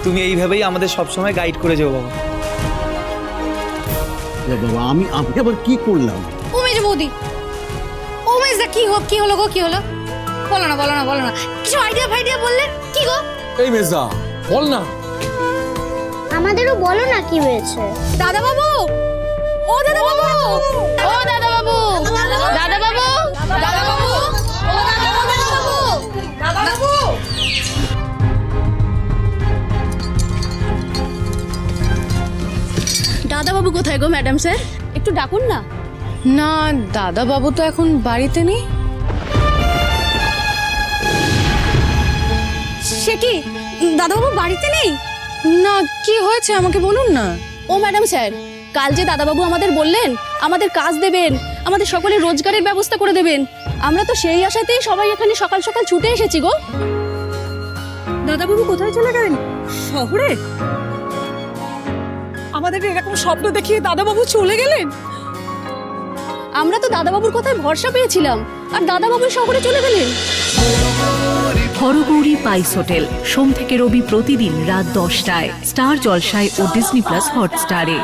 তুমি এইভাবেই আমাদের সবসময় গাইড করে যাও বাবা। বাবা আমি আবার কি করলাম? উমেশ বৌদি, উমেশ দা কি হলো গো, কি হলো? বলো না কিছু আইডিয়া বললে কি গো? এই মেজদা বল না। আমাদেরও বলো না কি হয়েছে। দাদা বাবু, ও দাদা বাবু, ও দাদা বাবু, দাদা বাবু, দাদা বাবু, ও দাদা বাবু, দাদা বাবু। দাদা বাবু কোথায় গো ম্যাডাম স্যার? একটু ডাকুন না। না দাদা বাবু তো এখন বাড়িতে নেই। সে কি, দাদা বাবু বাড়িতে নেই? না কি হয়েছে আমাকে বলুন না। ও ম্যাডাম স্যার, কাল যে দাদাবাবু আমাদের বললেন আমাদের কাজ দেবেন, আমাদের সকলের রোজগারের ব্যবস্থা করে দেবেন, আমরা তো সেই আশাতেই সবাই এখানে সকাল সকাল ছুটে এসেছি গো। দাদাবাবু কোথায় চলে গেলেন? শহরে? আমাদের এরকম স্বপ্ন দেখিয়ে দাদাবাবু চলে গেলেন? আমরা তো দাদাবাবুর কথায় ভরসা পেয়েছিলাম, আর দাদাবাবু শহরে চলে গেলেন। হরগৌরী পাইস হোটেল সোম থেকে রবি প্রতিদিন রাত 10টায় স্টার জলসায় ও ডিজনি প্লাস হটস্টারে।